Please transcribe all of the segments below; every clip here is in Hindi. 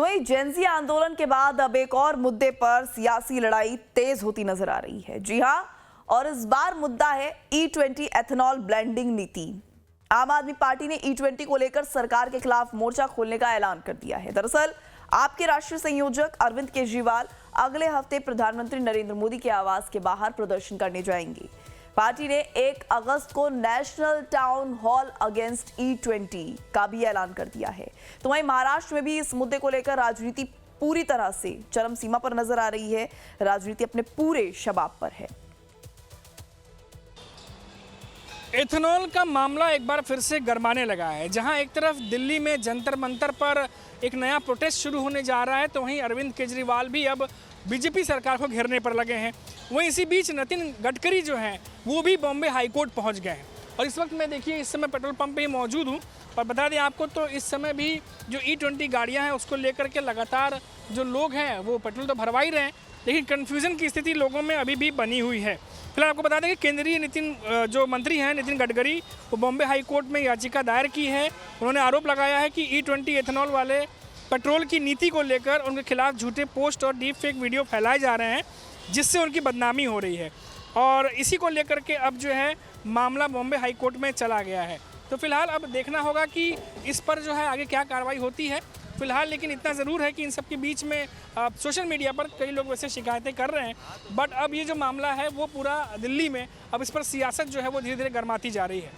तो वहीं जेनजी आंदोलन के बाद अब एक और मुद्दे पर सियासी लड़ाई तेज होती नजर आ रही है। जी हां, और इस बार मुद्दा है E20 एथेनॉल ब्लेंडिंग नीति। आम आदमी पार्टी ने E20 को लेकर सरकार के खिलाफ मोर्चा खोलने का ऐलान कर दिया है। दरअसल आपके राष्ट्रीय संयोजक अरविंद केजरीवाल अगले हफ्ते प्रधानमंत्री नरेंद्र मोदी के आवास के बाहर प्रदर्शन करने जाएंगे। पार्टी ने 1 अगस्त को national town hall against E20 का भी ऐलान कर दिया है। तो वहीं महाराष्ट्र में भी इस मुद्दे को लेकर राजनीति पूरी तरह से चरम सीमा पर नजर आ रही है। राजनीति अपने पूरे शबाब पर है। एथेनॉल का मामला एक बार फिर से गरमाने लगा है। जहां एक तरफ दिल्ली में जंतर मंतर पर एक नया प्रोटेस्ट शुरू होने जा रहा है, तो वहीं अरविंद केजरीवाल भी अब बीजेपी सरकार को घेरने पर लगे हैं। वहीं इसी बीच नितिन गडकरी जो हैं वो भी बॉम्बे हाईकोर्ट पहुंच गए हैं। और इस वक्त मैं देखिए इस समय पेट्रोल पंप पे ही मौजूद हूं। और बता दें आपको, तो इस समय भी जो E20 गाड़ियां हैं उसको लेकर के लगातार जो लोग हैं वो पेट्रोल तो भरवा ही रहे हैं, लेकिन कन्फ्यूज़न की स्थिति लोगों में अभी भी बनी हुई है। फिलहाल आपको बता दें कि केंद्रीय जो मंत्री हैं नितिन गडकरी, वो बॉम्बे हाई कोर्ट में याचिका दायर की है। उन्होंने आरोप लगाया है कि E20 एथेनॉल वाले पेट्रोल की नीति को लेकर उनके खिलाफ झूठे पोस्ट और डीप फेक वीडियो फैलाए जा रहे हैं, जिससे उनकी बदनामी हो रही है। और इसी को लेकर के अब जो है मामला बॉम्बे हाई कोर्ट में चला गया है। तो फिलहाल अब देखना होगा कि इस पर जो है आगे क्या कार्रवाई होती है। फिलहाल लेकिन इतना ज़रूर है कि इन सब के बीच में सोशल मीडिया पर कई लोग वैसे शिकायतें कर रहे हैं, बट अब ये जो मामला है वो पूरा दिल्ली में अब इस पर सियासत जो है वो धीरे धीरे गरमाती जा रही है।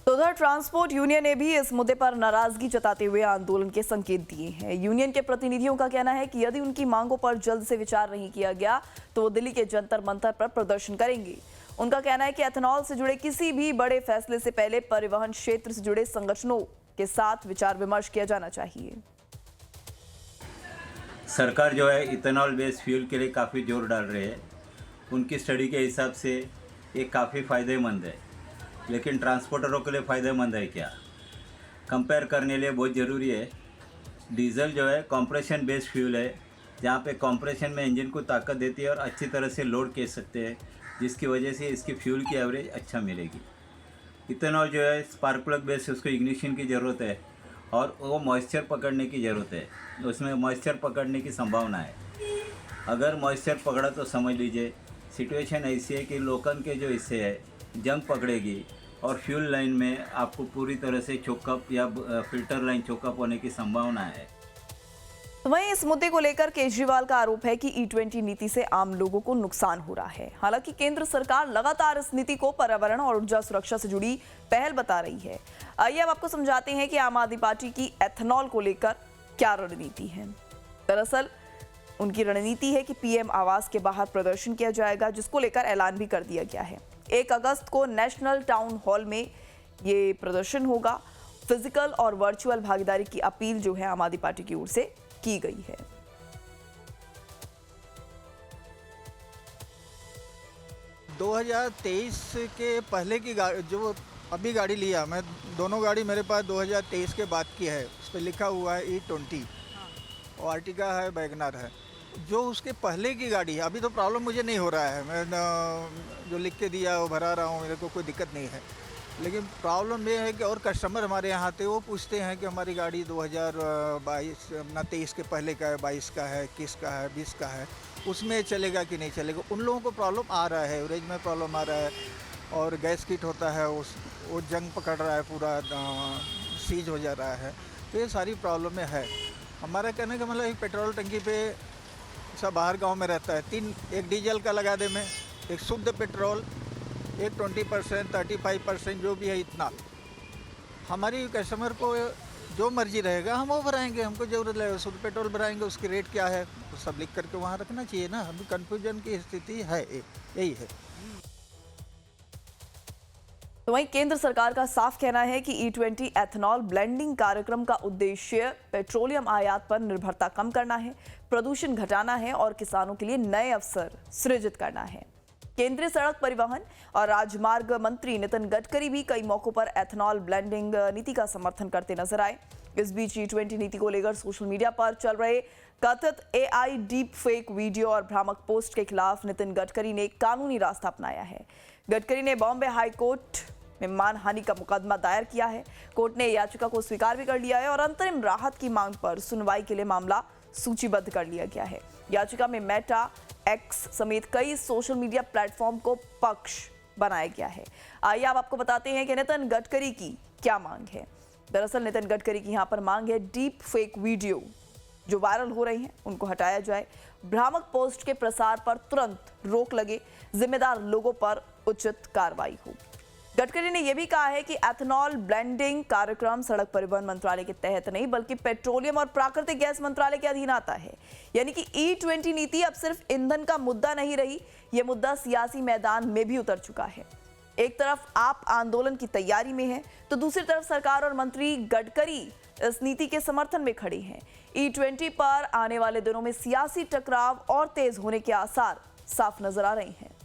तो उधर ट्रांसपोर्ट यूनियन ने भी इस मुद्दे पर नाराजगी जताते हुए आंदोलन के संकेत दिए हैं। यूनियन के प्रतिनिधियों का कहना है कि यदि उनकी मांगों पर जल्द से विचार नहीं किया गया तो वो दिल्ली के जंतर मंतर पर प्रदर्शन करेंगे। उनका कहना है कि एथेनॉल से जुड़े किसी भी बड़े फैसले से पहले परिवहन क्षेत्र से जुड़े संगठनों के साथ विचार विमर्श किया जाना चाहिए। सरकार जो है इथेनॉल बेस्ड फ्यूल के लिए काफ़ी जोर डाल रही है। उनकी स्टडी के हिसाब से ये काफ़ी फ़ायदेमंद है, लेकिन ट्रांसपोर्टरों के लिए फ़ायदेमंद है क्या, कंपेयर करने लिए बहुत ज़रूरी है। डीजल जो है कंप्रेशन बेस्ड फ्यूल है, जहाँ पे कंप्रेशन में इंजन को ताकत देती है और अच्छी तरह से लोड कर सकते हैं, जिसकी वजह से इसकी फ्यूल की एवरेज अच्छा मिलेगी। इथेनॉल जो है स्पार्क प्लग बेस्ड, उसको इग्निशन की ज़रूरत है और वो मॉइस्चर पकड़ने की ज़रूरत है। उसमें मॉइस्चर पकड़ने की संभावना है। अगर मॉइस्चर पकड़ा तो समझ लीजिए सिचुएशन ऐसी है कि लोकन के जो हिस्से है जंग पकड़ेगी और फ्यूल लाइन में आपको पूरी तरह से चोकअप या फिल्टर लाइन चोकअप होने की संभावना है। तो वहीं इस मुद्दे को लेकर केजरीवाल का आरोप है कि E20 नीति से आम लोगों को नुकसान हो रहा है। हालांकि केंद्र सरकार लगातार इस नीति को पर्यावरण और ऊर्जा सुरक्षा से जुड़ी पहल बता रही है। आइए अब आपको समझाते हैं कि आम आदमी पार्टी की एथेनॉल को लेकर क्या रणनीति है। दरअसल उनकी रणनीति है कि PM आवास के बाहर प्रदर्शन किया जाएगा, जिसको लेकर ऐलान भी कर दिया गया है। 1 अगस्त को नेशनल टाउन हॉल में ये प्रदर्शन होगा। फिजिकल और वर्चुअल भागीदारी की अपील जो है आम आदमी पार्टी की ओर से की गई है। के पहले की जो अभी गाड़ी लिया मैं, दोनों गाड़ी मेरे पास 2023 के बाद की है। उस पर लिखा हुआ है E20 और आर्टिका है, वैगनर है। जो उसके पहले की गाड़ी है, अभी तो प्रॉब्लम मुझे नहीं हो रहा है। मैं जो लिख के दिया वो भरा रहा हूँ, मेरे को कोई दिक्कत नहीं है। लेकिन प्रॉब्लम ये है कि और कस्टमर हमारे यहाँ आते वो पूछते हैं कि हमारी गाड़ी 2023 के पहले का है, 22 का है, 21 का है, 20 का है, उसमें चलेगा कि नहीं चलेगा। उन लोगों को प्रॉब्लम आ रहा है, एवरेज में प्रॉब्लम आ रहा है और गैस किट होता है वो जंग पकड़ रहा है, पूरा सीज हो जा रहा है। तो ये सारी प्रॉब्लमें है। हमारा कहने का मतलब पेट्रोल टंकी पे सब बाहर गाँव में रहता है, एक डीजल का लगा दे में, एक शुद्ध पेट्रोल, एक 20%, 35% जो भी है, इतना हमारी कस्टमर को जो मर्जी रहेगा हम वो भराएंगे। हमको जरूरत लगेगा शुद्ध पेट्रोल भराएंगे, उसकी रेट क्या है तो सब लिख करके वहाँ रखना चाहिए ना। अभी कन्फ्यूजन की स्थिति है, यही है। तो वहीं केंद्र सरकार का साफ कहना है कि E20 एथेनॉल ब्लेंडिंग कार्यक्रम का उद्देश्य पेट्रोलियम आयात पर निर्भरता कम करना है, प्रदूषण घटाना है और किसानों के लिए नए अवसर सृजित करना है। केंद्रीय सड़क परिवहन और राजमार्ग मंत्री नितिन गडकरी भी कई मौकों पर एथेनॉल ब्लेंडिंग नीति का समर्थन करते नजर आए। इस बीच E20 नीति को लेकर सोशल मीडिया पर चल रहे कथित AI डीप फेक वीडियो और भ्रामक पोस्ट के खिलाफ नितिन गडकरी ने कानूनी रास्ता अपनाया है। गडकरी ने बॉम्बे हाई कोर्ट में मानहानि का मुकदमा दायर किया है। कोर्ट ने याचिका को स्वीकार भी कर लिया है और अंतरिम राहत की मांग पर सुनवाई के लिए मामला सूचीबद्ध कर लिया गया है। याचिका में मेटा, एक्स समेत कई सोशल मीडिया प्लेटफॉर्म को पक्ष बनाया गया है। आइए अब आपको बताते हैं कि नितिन गडकरी की क्या मांग है। दरअसल नितिन गडकरी की यहाँ पर मांग है डीप फेक वीडियो जो वायरल हो रही हैं उनको हटाया जाए, भ्रामक पोस्ट के प्रसार पर तुरंत रोक लगे, जिम्मेदार लोगों पर उचित कार्रवाई हो। गडकरी ने यह भी कहा है कि एथेनॉल ब्लेंडिंग कार्यक्रम सड़क परिवहन मंत्रालय के तहत नहीं बल्कि पेट्रोलियम और प्राकृतिक गैस मंत्रालय के अधीन आता है। यानी कि E20 नीति अब सिर्फ ईंधन का मुद्दा नहीं रही, यह मुद्दा सियासी मैदान में भी उतर चुका है। एक तरफ आप आंदोलन की तैयारी में है तो दूसरी तरफ सरकार और मंत्री गडकरी इस नीति के समर्थन में खड़े हैं। E20 पर आने वाले दिनों में सियासी टकराव और तेज होने के आसार साफ नजर आ रहे हैं।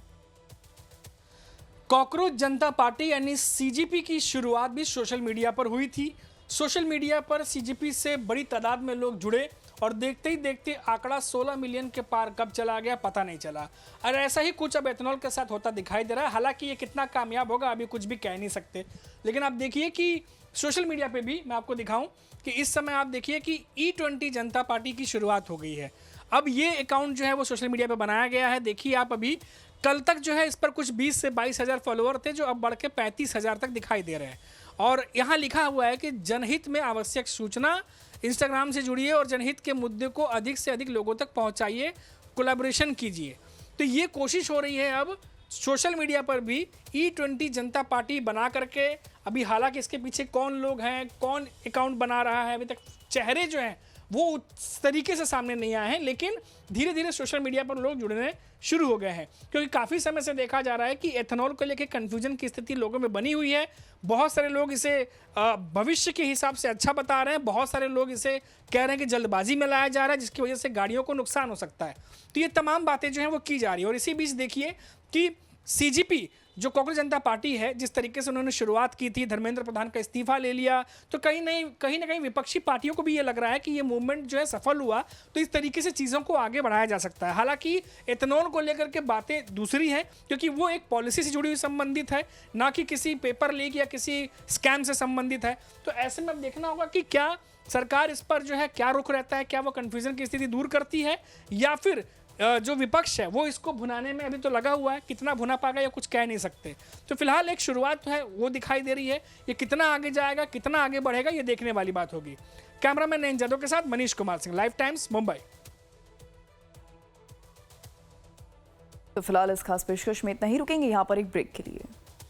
कॉकरोच जनता पार्टी यानी सीजीपी की शुरुआत भी सोशल मीडिया पर हुई थी। सोशल मीडिया पर सीजीपी से बड़ी तादाद में लोग जुड़े और देखते ही देखते आंकड़ा 16 मिलियन के पार कब चला गया पता नहीं चला। और ऐसा ही कुछ अब एथेनॉल के साथ होता दिखाई दे रहा है। हालांकि ये कितना कामयाब होगा अभी कुछ भी कह नहीं सकते, लेकिन आप देखिए कि सोशल मीडिया पे भी मैं आपको दिखाऊं कि इस समय आप देखिए कि E20 जनता पार्टी की शुरुआत हो गई है। अब ये अकाउंट जो है वो सोशल मीडिया पे बनाया गया है। देखिए आप अभी कल तक जो है इस पर कुछ 20 से 22 हज़ार फॉलोअर थे जो अब बढ़ के 35 हज़ार तक दिखाई दे रहे हैं। और यहाँ लिखा हुआ है कि जनहित में आवश्यक सूचना, इंस्टाग्राम से जुड़िए और जनहित के मुद्दे को अधिक से अधिक लोगों तक पहुँचाइए, कोलैबोरेशन कीजिए। तो ये कोशिश हो रही है अब सोशल मीडिया पर भी E20 जनता पार्टी बना करके। अभी हालांकि इसके पीछे कौन लोग हैं, कौन अकाउंट बना रहा है, अभी तक चेहरे जो हैं वो उस तरीके से सामने नहीं आए हैं, लेकिन धीरे धीरे सोशल मीडिया पर लोग जुड़ने शुरू हो गए हैं। क्योंकि काफ़ी समय से देखा जा रहा है कि एथेनॉल को लेकर कन्फ्यूजन की स्थिति लोगों में बनी हुई है। बहुत सारे लोग इसे भविष्य के हिसाब से अच्छा बता रहे हैं, बहुत सारे लोग इसे कह रहे हैं कि जल्दबाजी में लाया जा रहा है जिसकी वजह से गाड़ियों को नुकसान हो सकता है। तो ये तमाम बातें जो हैं वो की जा रही है। और इसी बीच देखिए कि सीजीपी जो कॉकरोच जनता पार्टी है, जिस तरीके से उन्होंने शुरुआत की थी, धर्मेंद्र प्रधान का इस्तीफा ले लिया, तो कहीं ना कहीं विपक्षी पार्टियों को भी ये लग रहा है कि ये मूवमेंट जो है सफल हुआ तो इस तरीके से चीज़ों को आगे बढ़ाया जा सकता है। हालांकि एथेनॉल को लेकर के बातें दूसरी हैं क्योंकि वो एक पॉलिसी से जुड़ी हुई संबंधित है, ना कि किसी पेपर लीक या किसी स्कैम से संबंधित है। तो ऐसे में अब देखना होगा कि क्या सरकार इस पर जो है क्या रुख रहता है, क्या वो कन्फ्यूजन की स्थिति दूर करती है या फिर जो विपक्ष है वो इसको भुनाने में अभी तो लगा हुआ है। कितना भुना पाएगा या कुछ कह नहीं सकते। तो फिलहाल एक शुरुआत है वो दिखाई दे रही है। ये कितना आगे जाएगा, कितना आगे बढ़ेगा, ये देखने वाली बात होगी। कैमरामैन नयन जादव के साथ मनीष कुमार सिंह, लाइव टाइम्स, मुंबई। तो फिलहाल इस खास पेशकश में इतना ही, रुकेंगे यहाँ पर एक ब्रेक के लिए।